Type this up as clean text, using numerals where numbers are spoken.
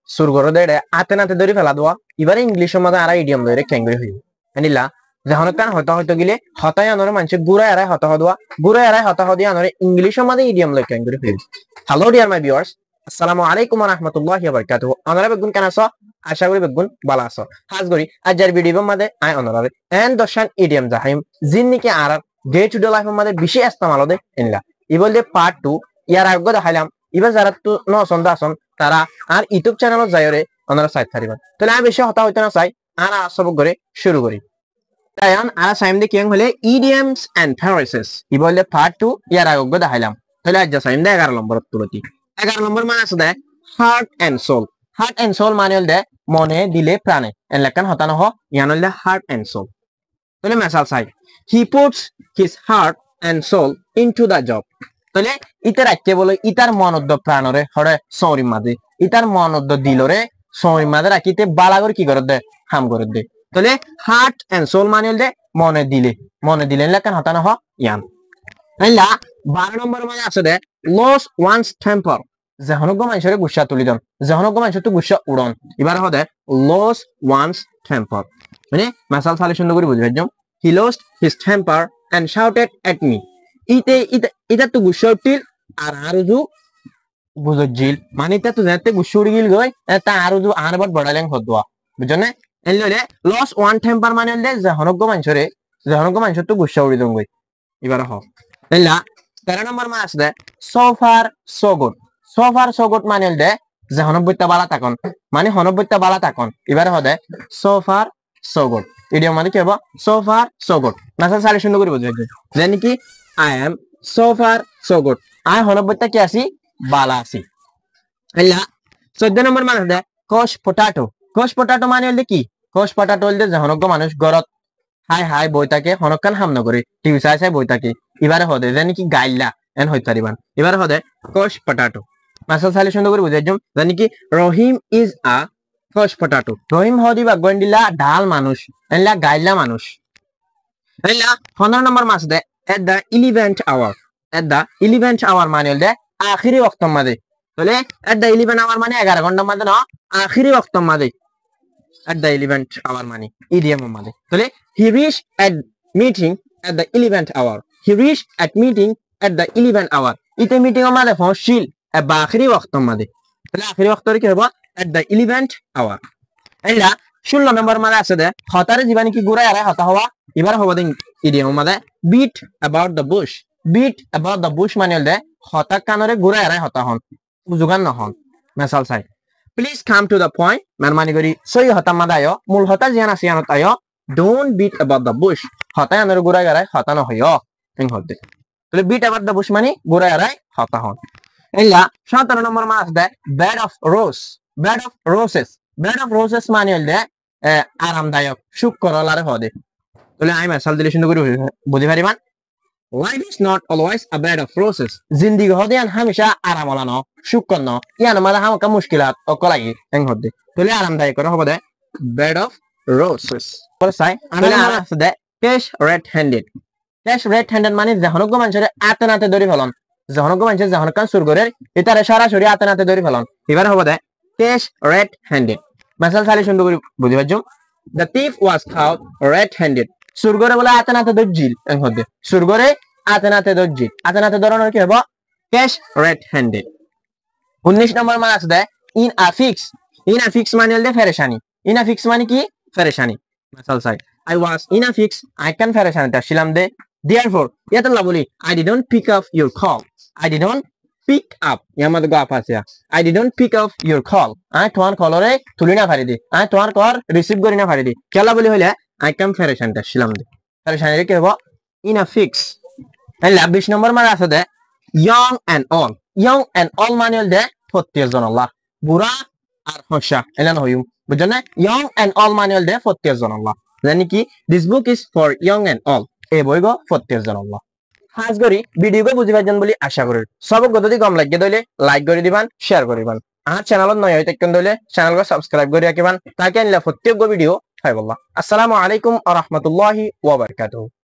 সুরগর দেড়ে আতে নাতে ধরে ফেলা দেওয়া এবারে ইংলিশের মধ্যে আর ইডিয়াম ধরে ক্যাঙ্গুরি হইব আনিলা যখন কান হতা হয়তো গেলে হতায় আনরে মানুষের গুড়া এরাই হতা হদোয়া গুড়া এরাই হতা হদিয়া আনরে ইংলিশের মধ্যে ইডিয়াম লয় ক্যাঙ্গুরি হইব হ্যালো ডিয়ার মাই ভিউয়ার্স আসসালামু আলাইকুম ওয়া রাহমাতুল্লাহি ওয়া বারাকাতুহু আনারা বেগুন কেন আছো আশা করি বেগুন ভালো আছো হাজ করি আজকের ভিডিওর মধ্যে আই অনারে এন্ড দশান ইডিয়াম জাহিম জিন্নিকে আর ডে টু ডে লাইফের মধ্যে বেশি ইস্তেমাল হদে ইনলা ইবলদে পার্ট 2 ইয়ার আগে দেখাইলাম এবার যারা তো নসন্দ আসন তারা আর ইউটিউব চ্যানেলত যাইরে ওনারা সাইড থারিবেন তাহলে আমি বেশি হতা হইতে না চাই আর সব করে শুরু করি তাই আর সাইম দে কিং হলে ইডিয়ামস এন্ড ফ্রেজেস ইবলদে পার্ট 2 ইয়ার আগে দেখাইলাম তাহলে আজ সাইম দে 11 নম্বর তুলতি 11 নম্বর মানে আছে দে হার্ট এন্ড সোল মানে হল দে মনে দিলে প্রাণে এন লেখান হতা নহ ইয়ান হল দে হার্ট এন্ড সোল তাহলে মেসাল চাই he puts his heart and soul into the job তাহলে ইতার আজকে বলে ইতার মনদ্দ প্রাণরে হরে সৌরি মাঝে ইতার মনদ্দ দিলরে সৌরি মাঝে রাখিতে বালা করে কি করে দে হাম করে দে তাহলে হার্ট এন্ড সোল মানে দে মনে দিলে লেখান হতা নহ ইয়ান তাইলা 12 নম্বর মানে আছে দে লস ওয়ান্স টেম্পার যখনজ্ঞ মানুষের গুসা তুলি দন যখনজ্ঞ মানুষের তো গুসা উড়ন এবার হদে লস ওয়ান্স টেম্পার মানে মাসাল সালে সুন্দর করে বুঝবে he lost his temper and shouted at me ইটা তো গুসা উঠিল আর যু বুঝজিল মানে ইটা তো যাতে গুসা উড়ি গিল গই তা আর বাট বড়ালেন হদওয়া বুঝছনে এললে লস ওয়ান টেম্পার মানে হলে যখনজ্ঞ মানুষের তো গুসা উড়ি দন গই এবার হ এলা 13 নম্বর মা আছে সো ফার সো গুড মানে দে যে হনব্বইটা বালা তাকন মানে হনব্বইটা বালা তাকন এবারে হদে so far so good idiom মানে কি হবো সো ফার সো গুড নাসা সালে সুন্দর করে বুঝবে যেন কি I am so far so good আই হনব্বইটা কি আছি বালা আছি এলা 14 নম্বর মানে দে কোশ পটাটো মানে হল কি কোশ পটাটো হল দে যহনজ্ঞ মানুষ গরত হাই বই থাকে হনকান হাম নগরে টিভি চাই বই থাকে এবারে হদে যেন কি গাইলা এন হইতে পারিবান এবারে হদে কোশ পটাটো মাসাল সালে সুন্দর করে বুঝাই জানি কি রহিম ইজ আ কোশ পটাটো রহিম হদিবা গন্ডিলা ডাল মানুষ এনলা গাইলা মানুষ এনলা 15 নম্বর মাস দে এট দা 11th আওয়ার মানে দে আখিরি ওয়াক্ত মাঝে বলে এট দা 11 আওয়ার মানে 11 ঘন্টার মাঝে না আখিরি ওয়াক্ত মাঝে at the 11th hour money idiom made tole he reached at meeting at the 11th hour he reached at meeting at the 11th hour ite meeting made fossil বা আখরি ওয়াক্ত মধ্যে তাহলে আখরি ওয়াক্ত কি হবে at the 11th hour এলা 16 নম্বর মানে আছে দে হতারে জীবনে কি গুড়া আরে হতা হওয়া এবার হবে দিন ইডিয়ম মধ্যে beat about the bush মানে দে হতা কানরে গুড়া আরে হতা হন বুঝুগান না হন মেসাল চাই Please come to the point. Mermani gori soy hota madayo mul hota jiana sian hotayo don't beat about the bush. Hota anor gura garai hota no hoyo eng hote. Tole beat about the bush mani gura garai hota hon. Ella 17 number mass they bed of roses মানে হলে আরামদায়ক সুখ করলারে হদে তলে I মাসাল দিলে সুন্দর করে বুঝি পারিবান Life is not always a bed of roses. जिंदगी होदे अन हमेशा आराम वाला न सुख करना यान माला हम का मुश्किलात ओकलाई एंग होदे तले आरामदायक कर होबे bed of roses पर साइ तले आराम से cash red handed মানে যহনজ্ঞ মানুষের আতে নাতে ধরি ফেলন যহনজ্ঞ মানুষের যহন কান সুর করে এটারে সরাসরি আতে নাতে ধরি ফেলন এবারে হবে cash red handed মাসাল সালে সুন্দর করে বুঝি পাচ্ছো the thief was caught red handed সুরগরে বলে আতে নাতে দজ্জিল এং হদে সুরগরে আতে নাতে ধরনের কি হবে ক্যাশ রেড হ্যান্ডেড 19 নম্বর মানে আছে ইন আ ফিক্স মানে হল ফেরেশানি ইন আ ফিক্স মানে কি ফেরেশানি মাসাল সাই I was in a fix আই ক্যান ফেরেশানি তা ছিলাম দে therefore ইয়াতলা বলি I didn't pick up your call ইয়ামাদ গা পাসিয়া I didn't pick up your call আই তোমার কলরে তুলি না পারি দি আই তোমার কল রিসিভ করি না পারি দি কেলা বলি হইলে I can ফেরেশানি তা ছিলাম দে ফেরেশানি কি হবে ইন আ ফিক্স এলা 20 নম্বর মানে আছে দে young and all মানে হল দে প্রত্যেক জন আল্লাহ বুড়া আর হসা এলা না হইম বুঝছেন না young and all মানে হল দে প্রত্যেক জন আল্লাহ জানি কি this book is for young and all এই বই গো প্রত্যেক জন আল্লাহ হাজ করি ভিডিও গো বুঝি পাইছেন বলি আশা করি সব যদি কম লাগে দইলে লাইক করে দিবান শেয়ার করে দিবান আর চ্যানেলত নয় হইতে কেন দইলে চ্যানেলকে সাবস্ক্রাইব করে রাখিবান তাকে আনলে প্রত্যেক ভিডিও পাইবল্লাহ আসসালামু আলাইকুম ওয়া রাহমাতুল্লাহি ওয়া বারাকাতুহু